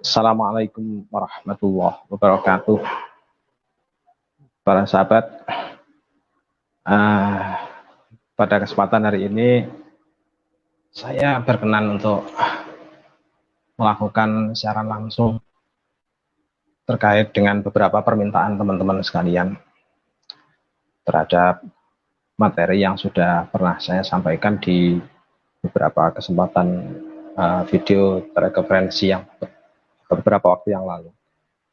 Assalamualaikum warahmatullahi wabarakatuh. Para sahabat, pada kesempatan hari ini saya berkenan untuk melakukan siaran langsung terkait dengan beberapa permintaan teman-teman sekalian terhadap materi yang sudah pernah saya sampaikan di beberapa kesempatan video terreferensi yang beberapa waktu yang lalu.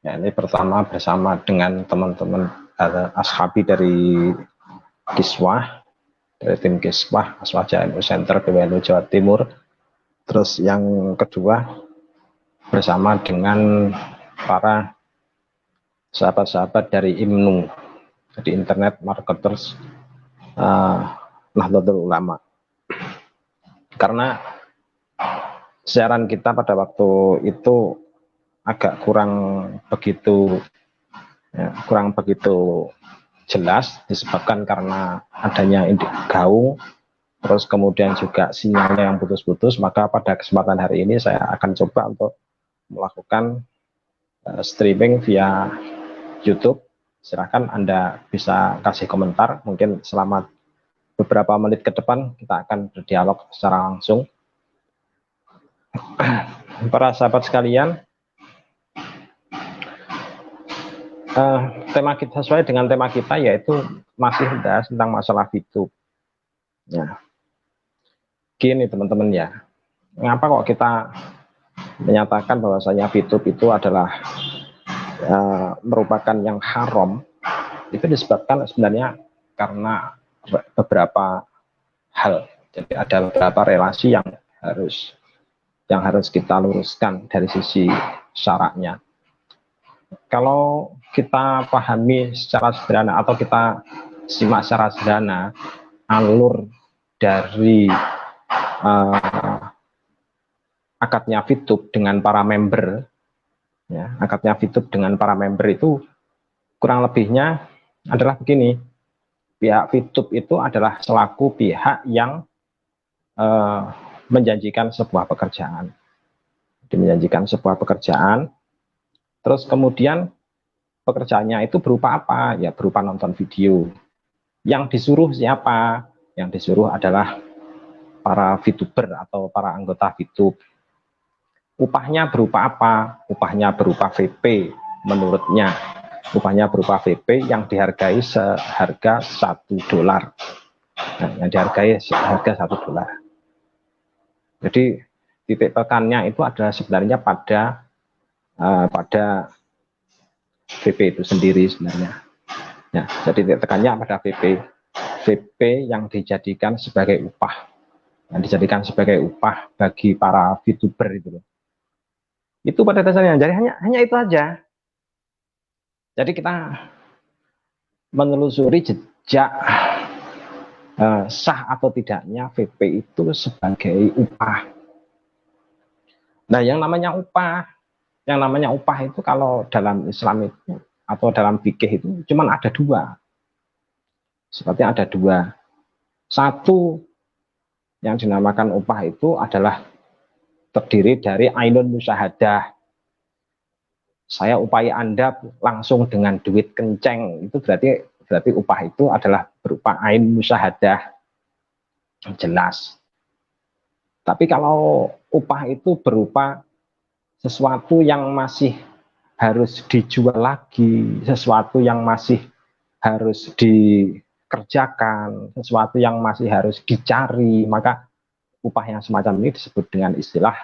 Ya, ini pertama bersama dengan teman-teman ashabi dari Kiswah, dari tim Kiswah Aswaja NU Center PWNU Jawa Timur. Terus yang kedua bersama dengan para sahabat-sahabat dari IMNU, jadi Internet Marketers Nahdlatul Ulama. Karena siaran kita pada waktu itu agak kurang begitu jelas disebabkan karena adanya gaung, terus kemudian juga sinyalnya yang putus-putus. Maka pada kesempatan hari ini saya akan coba untuk melakukan streaming via YouTube. Silahkan Anda bisa kasih komentar, mungkin selama beberapa menit ke depan kita akan berdialog secara langsung. Para sahabat sekalian, tema kita sesuai dengan tema kita, yaitu masih membahas tentang masalah VTube. Ya, gini teman-teman ya, mengapa kok kita menyatakan bahwasanya VTube itu adalah merupakan yang haram? Itu disebabkan sebenarnya karena beberapa hal. Jadi ada beberapa relasi yang harus kita luruskan dari sisi syaraknya. Kalau kita pahami secara sederhana atau kita simak secara sederhana alur dari akadnya VTube dengan para member, ya, akadnya VTube dengan para member itu kurang lebihnya adalah begini. Pihak VTube itu adalah selaku pihak yang menjanjikan sebuah pekerjaan. Menjanjikan sebuah pekerjaan, terus kemudian pekerjaannya itu berupa apa? Ya berupa nonton video. Yang disuruh siapa? Yang disuruh adalah para VTuber atau para anggota VTube. Upahnya berupa apa? Upahnya berupa VP menurutnya. Upahnya berupa VP yang dihargai seharga $1. Nah, yang dihargai seharga $1. Jadi titik tekannya itu adalah sebenarnya pada VP itu sendiri sebenarnya. Ya, jadi titik tekannya pada VP yang dijadikan sebagai upah, bagi para VTuber itu loh. Itu pada dasarnya. Jadi hanya itu aja. Jadi kita menelusuri jejak sah atau tidaknya VP itu sebagai upah. Nah, yang namanya upah itu kalau dalam Islam itu atau dalam fikih itu cuma ada dua. Sepertinya ada dua. Satu yang dinamakan upah itu adalah terdiri dari ainun musyahadah. Saya upayi Anda langsung dengan duit kenceng, itu berarti upah itu adalah berupa ain musyahadah jelas. Tapi kalau upah itu berupa sesuatu yang masih harus dijual lagi, sesuatu yang masih harus dikerjakan, sesuatu yang masih harus dicari, maka upah yang semacam ini disebut dengan istilah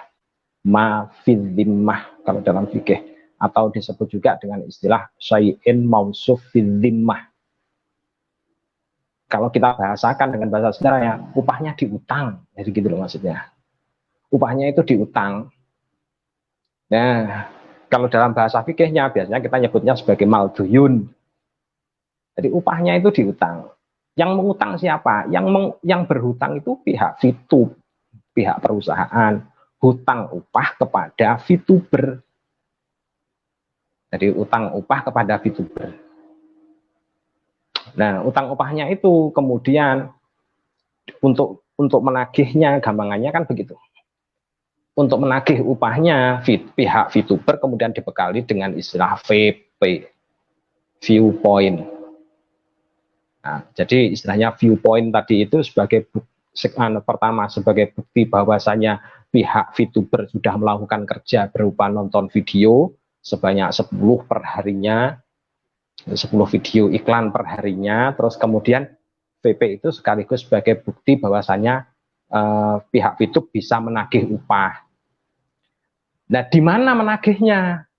ma fil dhimmah kalau dalam fikih, atau disebut juga dengan istilah syai'in mausuf fil dhimmah. Kalau kita bahasakan dengan bahasa sederhana, upahnya diutang, jadi gitu loh maksudnya. Upahnya itu diutang. Nah, kalau dalam bahasa fikihnya biasanya kita nyebutnya sebagai malduyun. Jadi upahnya itu diutang. Yang mengutang siapa? Yang berhutang itu pihak VTube, pihak perusahaan, hutang upah kepada VTuber. Jadi utang upah kepada VTuber. Nah, utang upahnya itu kemudian untuk menagihnya, gampangannya kan begitu. untuk menagih upahnya pihak VTuber kemudian dibekali dengan istilah VP, viewpoint. Nah, jadi istilahnya viewpoint tadi itu sebagai pertama sebagai bukti bahwasanya pihak VTuber sudah melakukan kerja berupa nonton video sebanyak 10 per harinya, 10 video iklan per harinya, terus kemudian VP itu sekaligus sebagai bukti bahwasanya pihak VTuber bisa menagih upah. Nah, di mana menagihnya?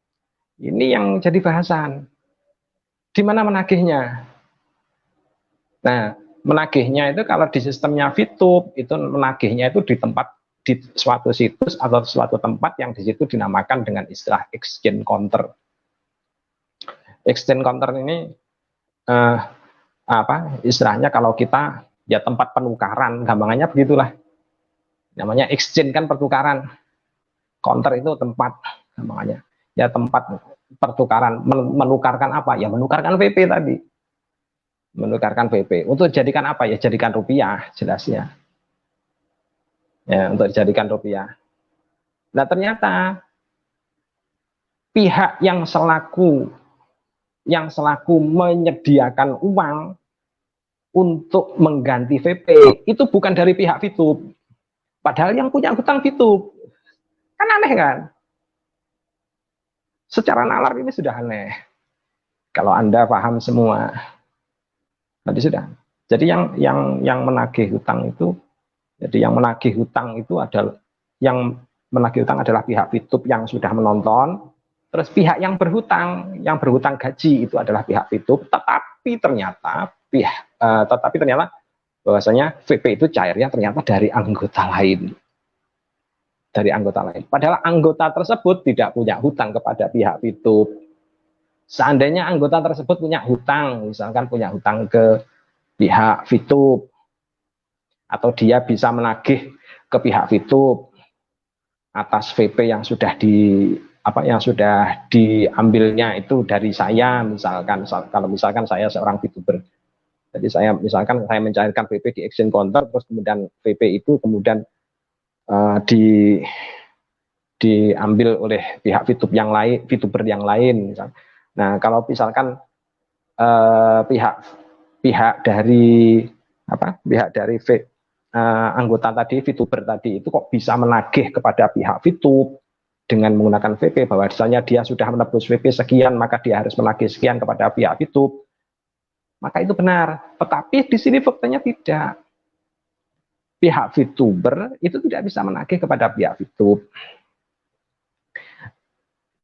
Ini yang jadi bahasan. Di mana menagihnya? Nah, menagihnya itu kalau di sistemnya VTuber itu menagihnya itu di suatu situs atau suatu tempat yang di situ dinamakan dengan istilah exchange counter. Exchange counter ini istilahnya kalau kita ya tempat penukaran, gampangannya begitulah. Namanya exchange kan pertukaran. Counter itu tempat, gampangannya. Ya tempat pertukaran, menukarkan apa? Ya menukarkan VP tadi. Menukarkan VP. Untuk jadikan apa? Ya jadikan rupiah, jelasnya. Ya, untuk dijadikan rupiah. Nah, ternyata pihak yang selaku menyediakan uang untuk mengganti VP itu bukan dari pihak VTuber. Padahal yang punya hutang VTuber. Kan aneh kan? Secara nalar ini sudah aneh. Kalau Anda paham semua. Nanti sudah. Jadi yang menagih hutang itu, jadi yang menagih hutang itu adalah pihak VTuber yang sudah menonton. Terus pihak yang berhutang gaji itu adalah pihak VTuber. Tetapi ternyata bahwasanya VP itu cairnya ternyata dari anggota lain. Padahal anggota tersebut tidak punya hutang kepada pihak VTuber. Seandainya anggota tersebut punya hutang, misalkan punya hutang ke pihak VTuber, atau dia bisa menagih ke pihak VTuber atas VP yang sudah diambilnya itu dari saya, kalau misalkan saya seorang VTuber. Jadi saya mencairkan VP di exchange counter, terus kemudian VP itu kemudian diambil oleh pihak VTuber yang lain. Nah, kalau misalkan pihak dari anggota tadi, VTuber tadi itu kok bisa menagih kepada pihak VTuber dengan menggunakan VP, bahwasanya dia sudah menebus VP sekian, maka dia harus menagih sekian kepada pihak VTuber, maka itu benar. Tetapi di sini faktanya tidak. Pihak VTuber itu tidak bisa menagih kepada pihak VTuber.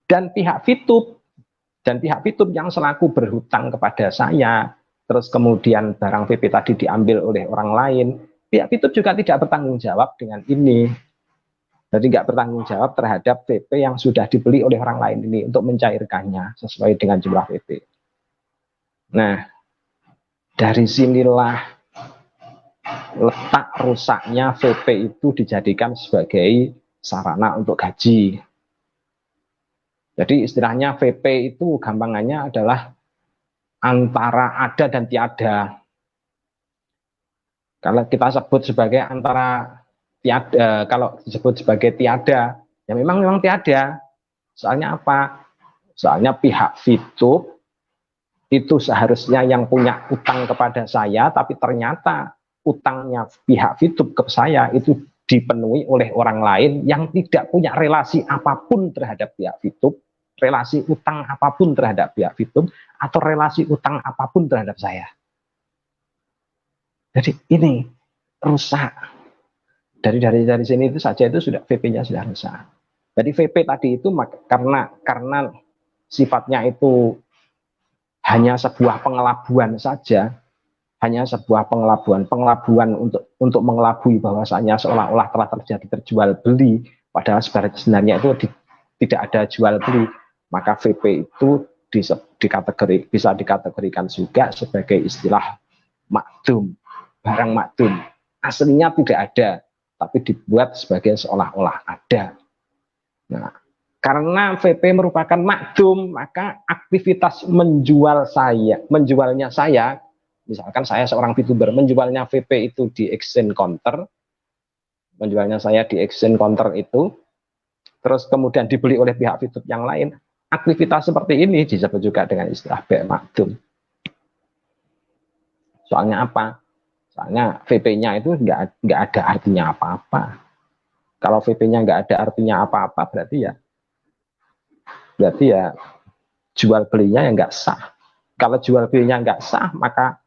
Dan pihak VTuber yang selaku berhutang kepada saya, terus kemudian barang VP tadi diambil oleh orang lain, pihak VTuber juga tidak bertanggung jawab dengan ini. Jadi nggak bertanggung jawab terhadap VP yang sudah dibeli oleh orang lain ini untuk mencairkannya sesuai dengan jumlah VP. Nah, dari sinilah letak rusaknya VP itu dijadikan sebagai sarana untuk gaji. Jadi istilahnya VP itu gampangannya adalah antara ada dan tiada. Kalau kita sebut sebagai antara tiada, kalau disebut sebagai tiada, ya memang tiada. Soalnya apa? Soalnya pihak VTuber itu seharusnya yang punya utang kepada saya, tapi ternyata utangnya pihak VTuber ke saya itu dipenuhi oleh orang lain yang tidak punya relasi apapun terhadap pihak VTuber, relasi utang apapun terhadap pihak VTuber, atau relasi utang apapun terhadap saya. Jadi ini rusak. Dari sini itu saja itu sudah VP-nya sudah rusak. Jadi VP tadi itu karena sifatnya itu hanya sebuah pengelabuan saja, hanya sebuah pengelabuan untuk mengelabui bahwasanya seolah-olah telah terjadi terjual beli, padahal sebenarnya itu tidak ada jual beli, maka VP itu bisa dikategorikan juga sebagai istilah makdum, barang makdum. Aslinya tidak ada, tapi dibuat sebagai seolah-olah ada. Nah, karena VP merupakan makdum, maka aktivitas menjualnya saya, misalkan saya seorang VTuber, menjualnya VP itu di exchange counter, menjualnya saya di exchange counter itu terus kemudian dibeli oleh pihak VTube yang lain, aktivitas seperti ini disebut juga dengan istilah bek makdum. Soalnya apa? Soalnya VP-nya itu nggak ada artinya apa-apa. Kalau VP-nya nggak ada artinya apa-apa, berarti ya jual belinya yang nggak sah. Kalau jual belinya nggak sah, maka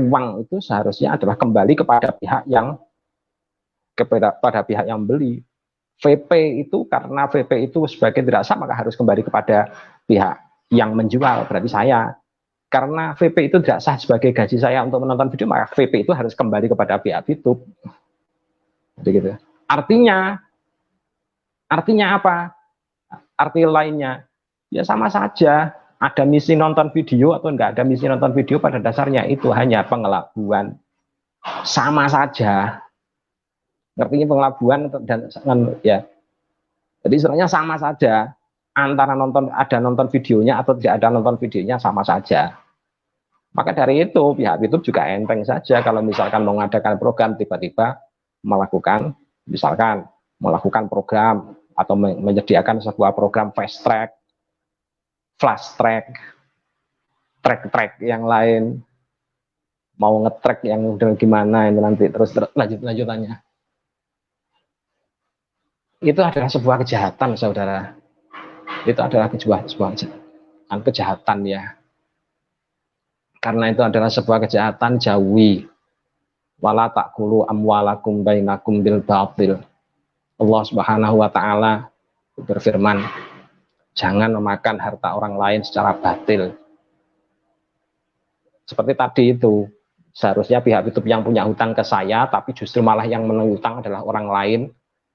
uang itu seharusnya adalah kembali kepada pihak yang beli. VP itu karena VP itu sebagai tidak sah, maka harus kembali kepada pihak yang menjual, berarti saya. Karena VP itu tidak sah sebagai gaji saya untuk menonton video, maka VP itu harus kembali kepada pihak YouTube. Jadi gitu. Artinya apa? Arti lainnya, ya sama saja. Ada misi nonton video atau enggak ada misi nonton video, pada dasarnya itu hanya pengelabuan. Sama saja. Ngertinya pengelabuan dan ya. Jadi sebenarnya sama saja. Antara ada nonton videonya atau tidak ada nonton videonya, sama saja. Maka dari itu pihak YouTube juga enteng saja kalau misalkan mengadakan program tiba-tiba melakukan program atau menyediakan sebuah program fast track, flash track, track yang lain, mau ngetrack yang gimana itu nanti terus lanjutannya. Itu adalah sebuah kejahatan, saudara. Itu adalah sebuah kejahatan ya. Karena itu adalah sebuah kejahatan, jauhi. Wala ta'kulu amwalakum bainakum bil batil. Allah Subhanahu wa taala berfirman, jangan memakan harta orang lain secara batil. Seperti tadi itu, seharusnya pihak YouTube yang punya hutang ke saya, tapi justru malah yang menutang adalah orang lain.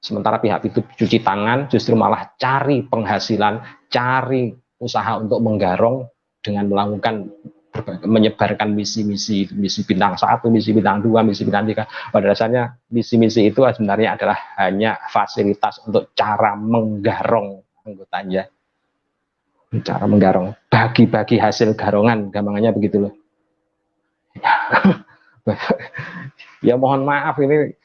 Sementara pihak YouTube cuci tangan, justru malah cari penghasilan, cari usaha untuk menggarong dengan melakukan menyebarkan misi bintang 1, misi bintang 2, misi bintang 3. Pada dasarnya misi itu sebenarnya adalah hanya fasilitas untuk cara menggarong anggotanya. Cara menggarong, bagi-bagi hasil garongan, gampangannya begitu loh. Ya mohon maaf ini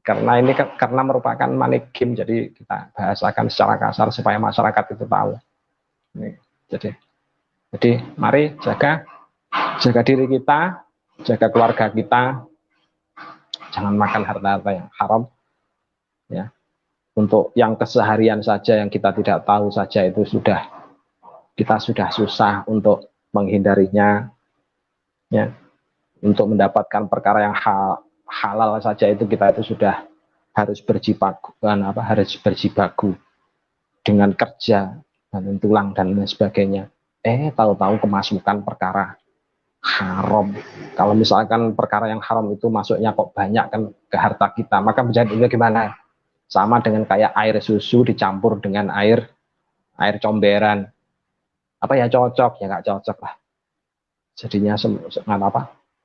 karena merupakan money game, jadi kita bahasakan secara kasar supaya masyarakat itu tahu. Ini, jadi mari jaga diri kita, jaga keluarga kita, jangan makan harta-harta yang haram. Ya, untuk yang keseharian saja yang kita tidak tahu saja itu kita sudah susah untuk menghindarinya. Ya, untuk mendapatkan perkara yang halal saja itu kita itu sudah harus berjibaku dengan kerja dan tulang dan lain sebagainya. Tahu-tahu kemasukan perkara haram. Kalau misalkan perkara yang haram itu masuknya kok banyak kan ke harta kita, maka menjadi gimana? Sama dengan kayak air susu dicampur dengan air comberan. Apa ya cocok? Ya nggak cocok lah. Jadinya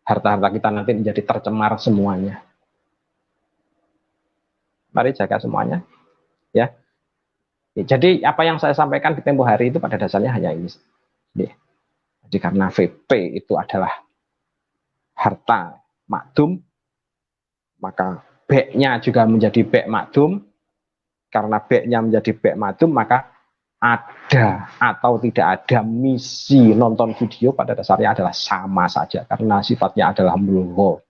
harta-harta kita nanti menjadi tercemar semuanya. Mari jaga semuanya, ya. Jadi apa yang saya sampaikan di tempo hari itu pada dasarnya hanya ini. Jadi karena VP itu adalah harta makdum, maka B-nya juga menjadi B makdum. Karena B-nya menjadi B makdum, maka ada atau tidak ada misi nonton video pada dasarnya adalah sama saja karena sifatnya adalah mulgho.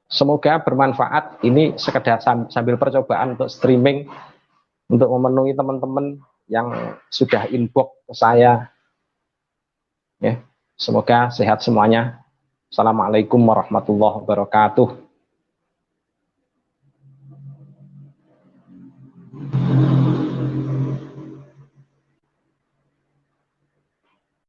Semoga bermanfaat. Ini sekedar sambil percobaan untuk streaming untuk memenuhi teman-teman yang sudah inbox ke saya. Ya, semoga sehat semuanya. Assalamualaikum warahmatullahi wabarakatuh.